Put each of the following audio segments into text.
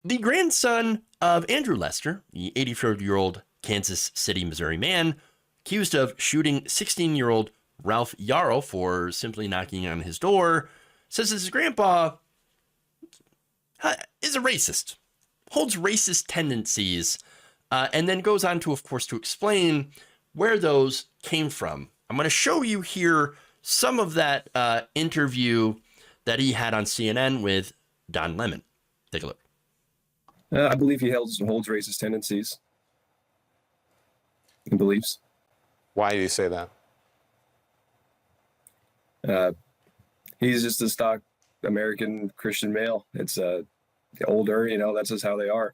The grandson of Andrew Lester, the 84-year-old Kansas City, Missouri man, accused of shooting 16-year-old Ralph Yarl for simply knocking on his door, says his grandpa is a racist, holds racist tendencies, and then goes on to, of course, to explain where those came from. I'm going to show you here some of that interview that he had on CNN with Don Lemon. Take a look. I believe he holds racist tendencies and beliefs. Why do you say that? He's just a stock American Christian male. It's older, that's just how they are.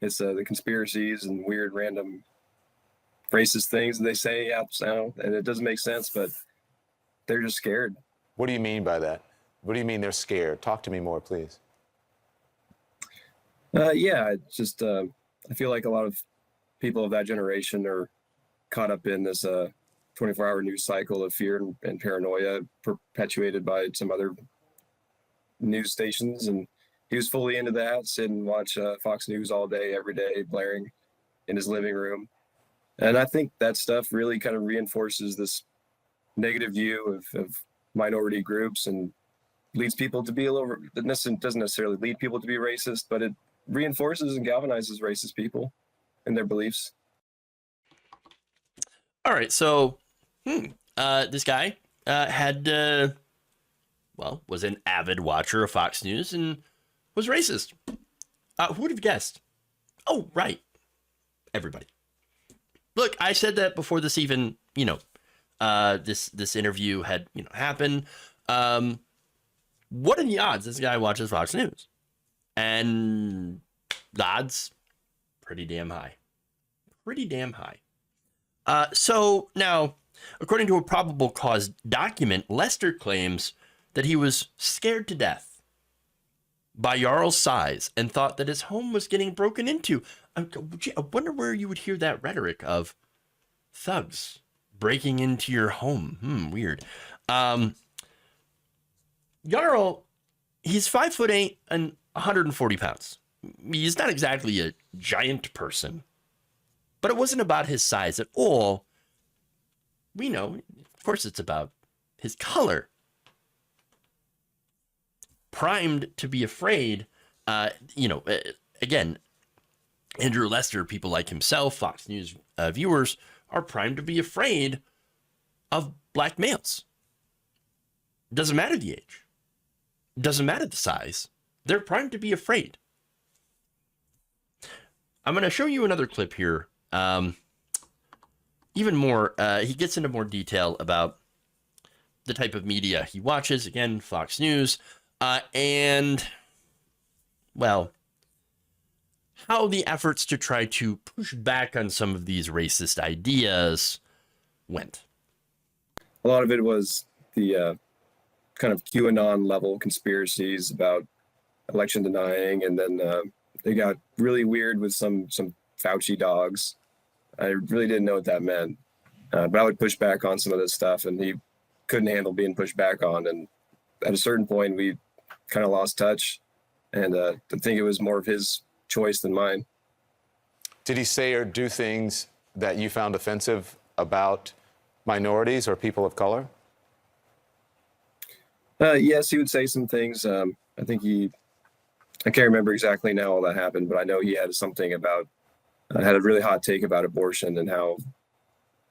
It's the conspiracies and weird random racist things they say, and it doesn't make sense, but they're just scared. What do you mean by that? What do you mean they're scared? Talk to me more, please. It's just I feel like a lot of people of that generation are caught up in this 24-hour news cycle of fear and paranoia perpetuated by some other news stations, and he was fully into that. Sit and watch Fox News all day, every day, blaring in his living room, and I think that stuff really kind of reinforces this negative view of minority groups and leads people to be doesn't necessarily lead people to be racist, but it reinforces and galvanizes racist people and their beliefs. All right, so this guy was an avid watcher of Fox News and was racist. Who would have guessed? Oh, right, everybody. Look, I said that before this even, this interview had happened. What are the odds this guy watches Fox News? And the odds, pretty damn high. Pretty damn high. So now, according to a probable cause document, Lester claims that he was scared to death by Yarl's size and thought that his home was getting broken into. I wonder where you would hear that rhetoric of thugs breaking into your home. Weird. Yarl, he's 5'8" and 140 pounds. He's not exactly a giant person, but it wasn't about his size at all. We know, of course, it's about his color. Primed to be afraid, again, Andrew Lester, people like himself, Fox News viewers, are primed to be afraid of black males. Doesn't matter the age. Doesn't matter the size. They're primed to be afraid. I'm going to show you another clip here. Even more, he gets into more detail about the type of media he watches. Again, Fox News. And, well, how the efforts to try to push back on some of these racist ideas went. A lot of it was the kind of QAnon level conspiracies about election denying, and then they got really weird with some Fauci dogs. I really didn't know what that meant, but I would push back on some of this stuff, and he couldn't handle being pushed back on. And at a certain point, we kind of lost touch, and I think it was more of his choice than mine. Did he say or do things that you found offensive about minorities or people of color? Yes, he would say some things. I can't remember exactly now all that happened, but I know he had something about, had a really hot take about abortion and how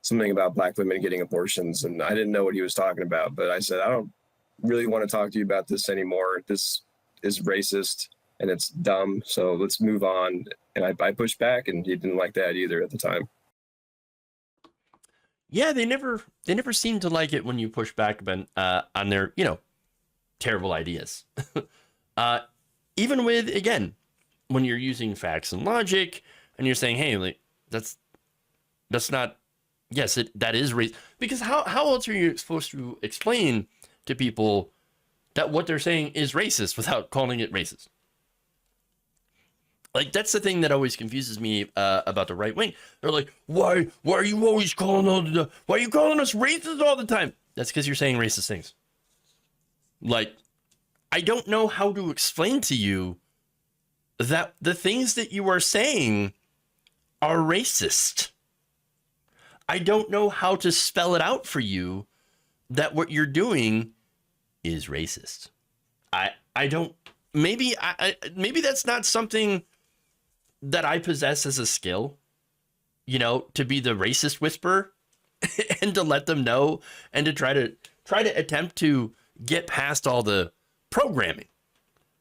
something about black women getting abortions. And I didn't know what he was talking about, but I said, I don't really want to talk to you about this anymore. This is racist and it's dumb. So let's move on. And I pushed back, and he didn't like that either at the time. Yeah, they never seem to like it when you push back on their, terrible ideas. Even with, again, when you're using facts and logic and you're saying, hey, like, that's not, yes, that is racist. Because how else are you supposed to explain to people that what they're saying is racist without calling it racist? Like, that's the thing that always confuses me about the right wing. They're like, why are you always calling why are you calling us racist all the time? That's because you're saying racist things. Like, I don't know how to explain to you that the things that you are saying are racist. I don't know how to spell it out for you that what you're doing is racist. I don't, maybe maybe that's not something that I possess as a skill, you know, to be the racist whisperer and to let them know and to try to attempt to get past all the programming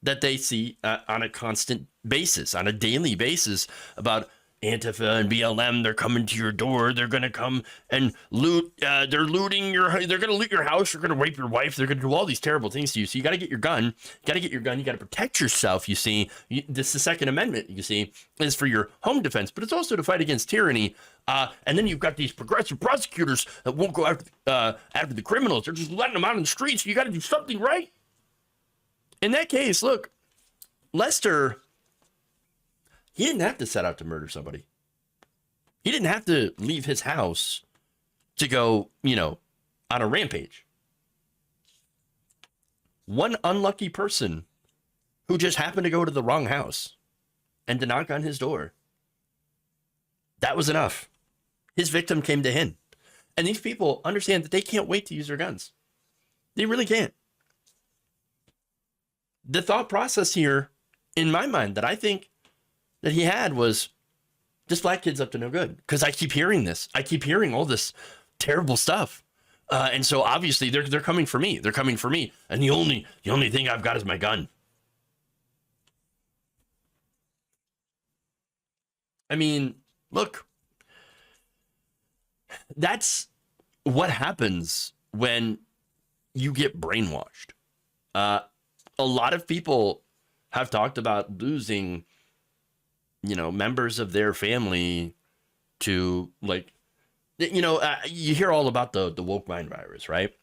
that they see on a constant basis, on a daily basis about Antifa and BLM. They're coming to your door. They're going to come and loot. They're going to loot your house. They're going to rape your wife. They're going to do all these terrible things to you. So you got to get your gun. You got to get your gun. You got to protect yourself. You see, this is the Second Amendment, you see, is for your home defense, but it's also to fight against tyranny. And then you've got these progressive prosecutors that won't go after the criminals. They're just letting them out in the streets. You got to do something right. In that case, look, Lester, he didn't have to set out to murder somebody. He didn't have to leave his house to go, you know, on a rampage. One unlucky person who just happened to go to the wrong house and to knock on his door. That was enough. His victim came to him. And these people understand that they can't wait to use their guns. They really can't. The thought process here, in my mind, that I think that he had was, this black kid's up to no good. Because I keep hearing this. I keep hearing all this terrible stuff. And so obviously they're coming for me. They're coming for me. And the only thing I've got is my gun. I mean, look, that's what happens when you get brainwashed. A lot of people have talked about losing, you know, members of their family to, like, you know, you hear all about the woke mind virus, right?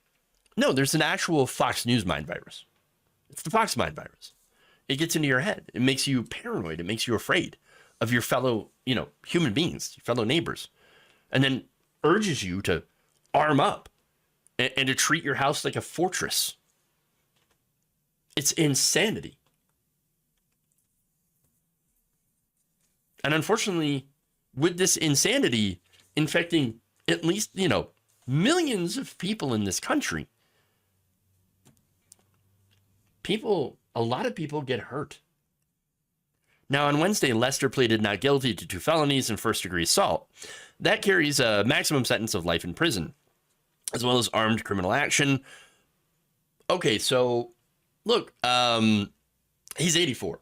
No, there's an actual Fox News mind virus. It's the Fox mind virus. It gets into your head. It makes you paranoid. It makes you afraid of your fellow, you know, human beings, your fellow neighbors, and then urges you to arm up and to treat your house like a fortress. It's insanity. And unfortunately, with this insanity infecting at least, you know, millions of people in this country, a lot of people get hurt. Now, on Wednesday, Lester pleaded not guilty to 2 felonies and first-degree assault. That carries a maximum sentence of life in prison, as well as armed criminal action. Okay, so look, he's 84.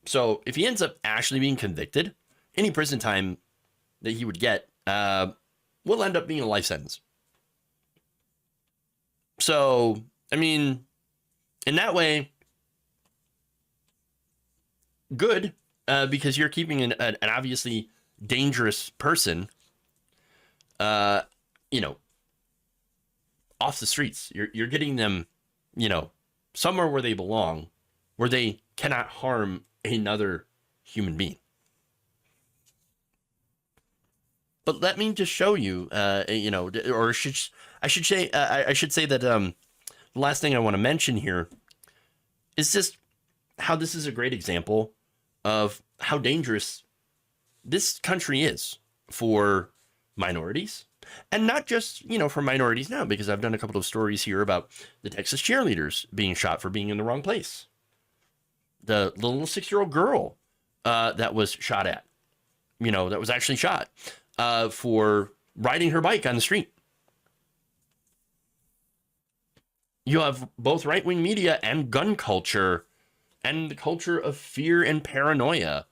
So if he ends up actually being convicted, any prison time that he would get will end up being a life sentence. So, I mean, in that way, good, because you're keeping an obviously dangerous person, you know, off the streets. You're getting them, you know, somewhere where they belong, where they cannot harm another human being. But let me just show you, you know, or I should say that the last thing I want to mention here is just how this is a great example of how dangerous this country is for minorities. And not just, you know, for minorities now, because I've done a couple of stories here about the Texas cheerleaders being shot for being in the wrong place. The little 6-year-old girl that was shot at, you know, that was actually shot for riding her bike on the street. You have both right-wing media and gun culture and the culture of fear and paranoia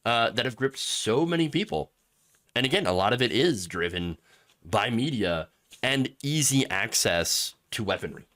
that have gripped so many people. And again, a lot of it is driven by media and easy access to weaponry.